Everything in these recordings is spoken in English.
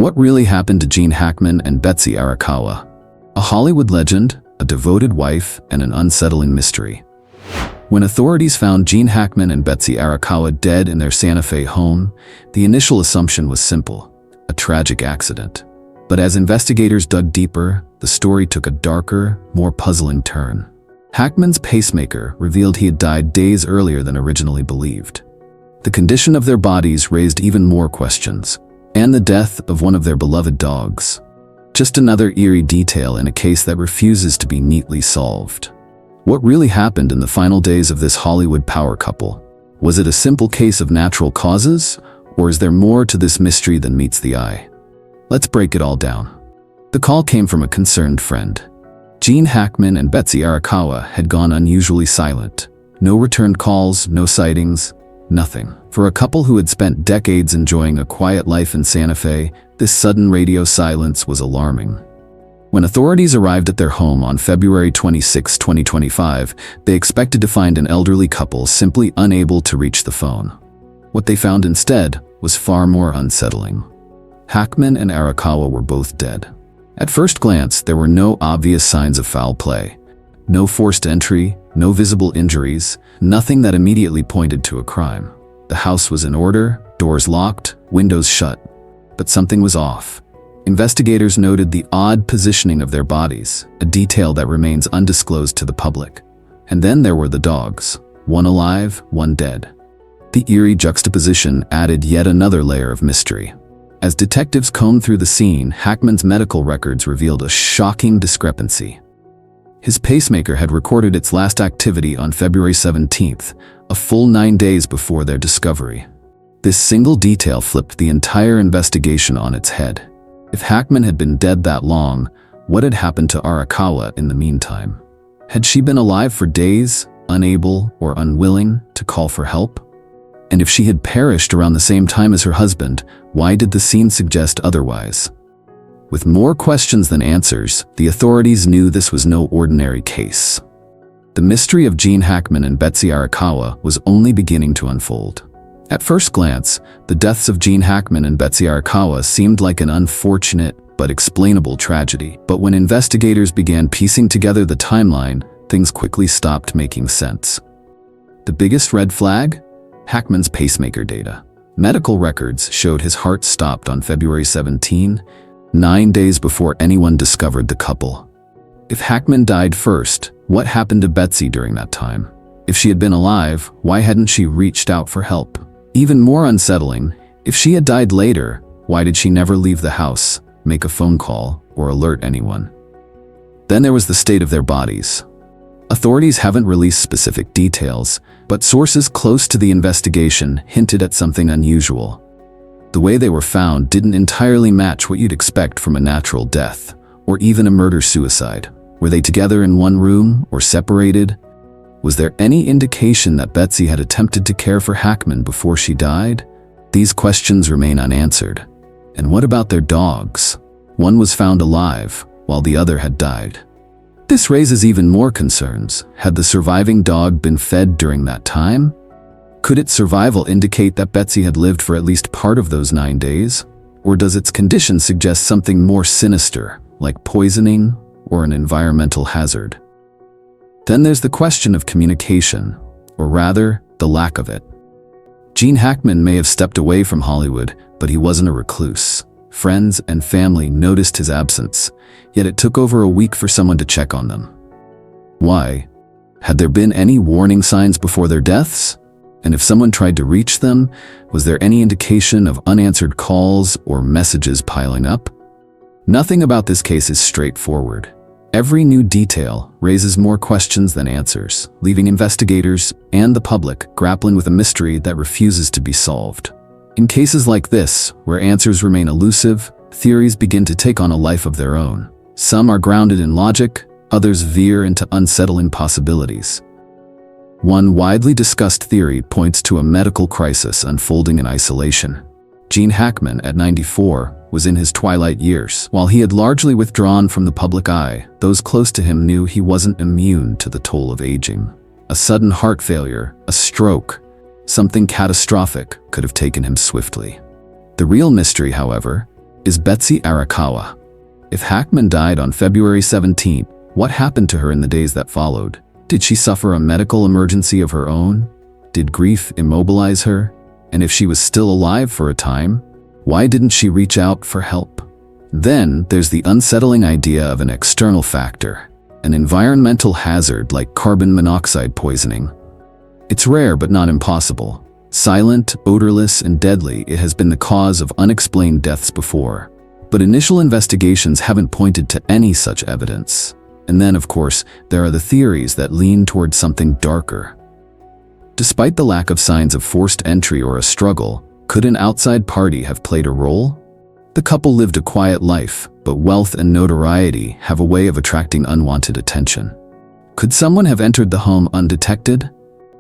What really happened to Gene Hackman and Betsy Arakawa? A Hollywood legend, a devoted wife, and an unsettling mystery. When authorities found Gene Hackman and Betsy Arakawa dead in their Santa Fe home, the initial assumption was simple: a tragic accident. But as investigators dug deeper, the story took a darker, more puzzling turn. Hackman's pacemaker revealed he had died days earlier than originally believed. The condition of their bodies raised even more questions, and the death of one of their beloved dogs. Just another eerie detail in a case that refuses to be neatly solved. What really happened in the final days of this Hollywood power couple? Was it a simple case of natural causes, or is there more to this mystery than meets the eye? Let's break it all down. The call came from a concerned friend. Gene Hackman and Betsy Arakawa had gone unusually silent. No returned calls, no sightings, nothing. For a couple who had spent decades enjoying a quiet life in Santa Fe, this sudden radio silence was alarming. When authorities arrived at their home on February 26, 2025, they expected to find an elderly couple simply unable to reach the phone. What they found instead was far more unsettling. Hackman and Arakawa were both dead. At first glance, there were no obvious signs of foul play. No forced entry, no visible injuries, nothing that immediately pointed to a crime. The house was in order, doors locked, windows shut. But something was off. Investigators noted the odd positioning of their bodies, a detail that remains undisclosed to the public. And then there were the dogs, one alive, one dead. The eerie juxtaposition added yet another layer of mystery. As detectives combed through the scene, Hackman's medical records revealed a shocking discrepancy. His pacemaker had recorded its last activity on February 17th, a full 9 days before their discovery. This single detail flipped the entire investigation on its head. If Hackman had been dead that long, what had happened to Arakawa in the meantime? Had she been alive for days, unable or unwilling to call for help? And if she had perished around the same time as her husband, why did the scene suggest otherwise? With more questions than answers, the authorities knew this was no ordinary case. The mystery of Gene Hackman and Betsy Arakawa was only beginning to unfold. At first glance, the deaths of Gene Hackman and Betsy Arakawa seemed like an unfortunate but explainable tragedy. But when investigators began piecing together the timeline, things quickly stopped making sense. The biggest red flag? Hackman's pacemaker data. Medical records showed his heart stopped on February 17, 9 days before anyone discovered the couple. If Hackman died first, what happened to Betsy during that time? If she had been alive, why hadn't she reached out for help? Even more unsettling, if she had died later, why did she never leave the house, make a phone call, or alert anyone? Then there was the state of their bodies. Authorities haven't released specific details, but sources close to the investigation hinted at something unusual. The way they were found didn't entirely match what you'd expect from a natural death, or even a murder-suicide. Were they together in one room, or separated? Was there any indication that Betsy had attempted to care for Hackman before she died? These questions remain unanswered. And what about their dogs? One was found alive, while the other had died. This raises even more concerns. Had the surviving dog been fed during that time? Could its survival indicate that Betsy had lived for at least part of those 9 days? Or does its condition suggest something more sinister, like poisoning or an environmental hazard? Then there's the question of communication, or rather, the lack of it. Gene Hackman may have stepped away from Hollywood, but he wasn't a recluse. Friends and family noticed his absence, yet it took over a week for someone to check on them. Why? Had there been any warning signs before their deaths? And if someone tried to reach them, was there any indication of unanswered calls or messages piling up? Nothing about this case is straightforward. Every new detail raises more questions than answers, leaving investigators and the public grappling with a mystery that refuses to be solved. In cases like this, where answers remain elusive, theories begin to take on a life of their own. Some are grounded in logic, others veer into unsettling possibilities. One widely discussed theory points to a medical crisis unfolding in isolation. Gene Hackman, at 94, was in his twilight years. While he had largely withdrawn from the public eye, those close to him knew he wasn't immune to the toll of aging. A sudden heart failure, a stroke, something catastrophic could have taken him swiftly. The real mystery, however, is Betsy Arakawa. If Hackman died on February 17th, what happened to her in the days that followed? Did she suffer a medical emergency of her own? Did grief immobilize her? And if she was still alive for a time, why didn't she reach out for help? Then there's the unsettling idea of an external factor, an environmental hazard like carbon monoxide poisoning. It's rare but not impossible. Silent, odorless, and deadly, it has been the cause of unexplained deaths before. But initial investigations haven't pointed to any such evidence. And then, of course, there are the theories that lean towards something darker. Despite the lack of signs of forced entry or a struggle, could an outside party have played a role? The couple lived a quiet life, but wealth and notoriety have a way of attracting unwanted attention. Could someone have entered the home undetected?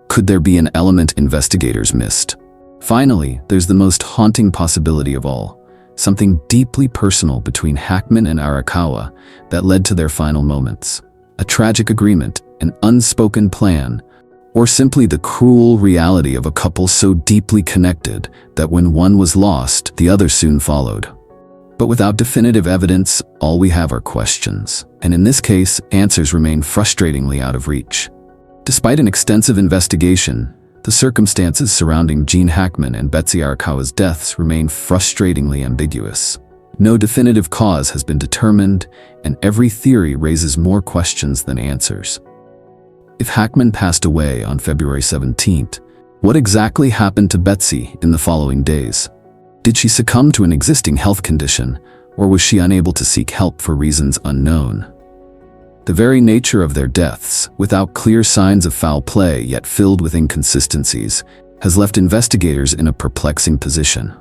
Could there be an element investigators missed? Finally, there's the most haunting possibility of all, something deeply personal between Hackman and Arakawa that led to their final moments. A tragic agreement, an unspoken plan, or simply the cruel reality of a couple so deeply connected that when one was lost, the other soon followed. But without definitive evidence, all we have are questions, and in this case, answers remain frustratingly out of reach. Despite an extensive investigation, the circumstances surrounding Gene Hackman and Betsy Arakawa's deaths remain frustratingly ambiguous. No definitive cause has been determined, and every theory raises more questions than answers. If Hackman passed away on February 17th, what exactly happened to Betsy in the following days? Did she succumb to an existing health condition, or was she unable to seek help for reasons unknown? The very nature of their deaths, without clear signs of foul play yet filled with inconsistencies, has left investigators in a perplexing position.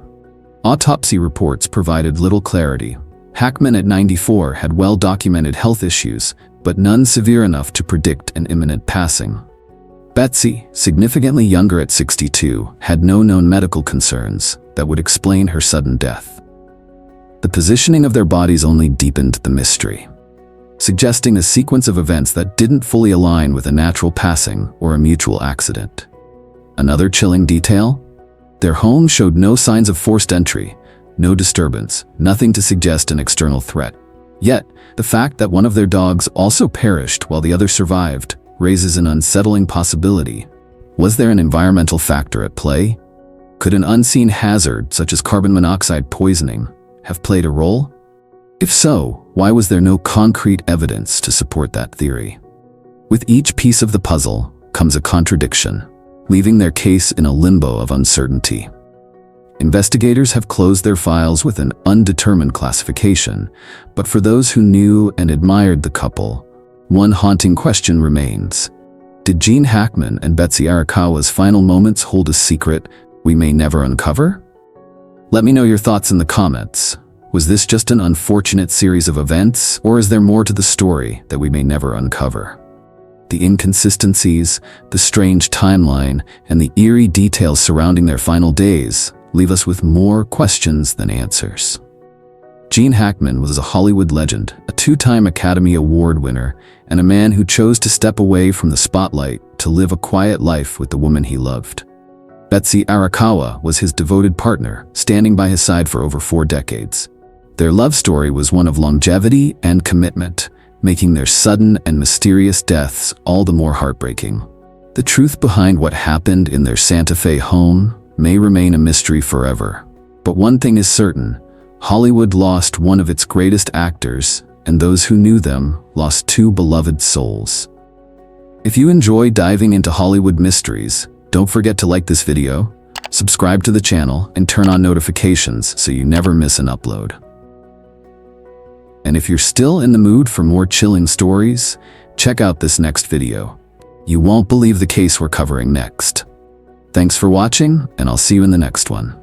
Autopsy reports provided little clarity. Hackman at 94 had well-documented health issues, but none severe enough to predict an imminent passing. Betsy, significantly younger at 62, had no known medical concerns that would explain her sudden death. The positioning of their bodies only deepened the mystery, suggesting a sequence of events that didn't fully align with a natural passing or a mutual accident. Another chilling detail? Their home showed no signs of forced entry, no disturbance, nothing to suggest an external threat. Yet, the fact that one of their dogs also perished while the other survived raises an unsettling possibility. Was there an environmental factor at play? Could an unseen hazard, such as carbon monoxide poisoning, have played a role? If so, why was there no concrete evidence to support that theory? With each piece of the puzzle comes a contradiction, leaving their case in a limbo of uncertainty. Investigators have closed their files with an undetermined classification, but for those who knew and admired the couple, one haunting question remains. Did Gene Hackman and Betsy Arakawa's final moments hold a secret we may never uncover? Let me know your thoughts in the comments. Was this just an unfortunate series of events, or is there more to the story that we may never uncover? The inconsistencies, the strange timeline, and the eerie details surrounding their final days leave us with more questions than answers. Gene Hackman was a Hollywood legend, a two-time Academy Award winner, and a man who chose to step away from the spotlight to live a quiet life with the woman he loved. Betsy Arakawa was his devoted partner, standing by his side for over 4 decades. Their love story was one of longevity and commitment, making their sudden and mysterious deaths all the more heartbreaking. The truth behind what happened in their Santa Fe home may remain a mystery forever. But one thing is certain: Hollywood lost one of its greatest actors, and those who knew them lost 2 beloved souls. If you enjoy diving into Hollywood mysteries, don't forget to like this video, subscribe to the channel, and turn on notifications so you never miss an upload. And if you're still in the mood for more chilling stories, check out this next video. You won't believe the case we're covering next. Thanks for watching, and I'll see you in the next one.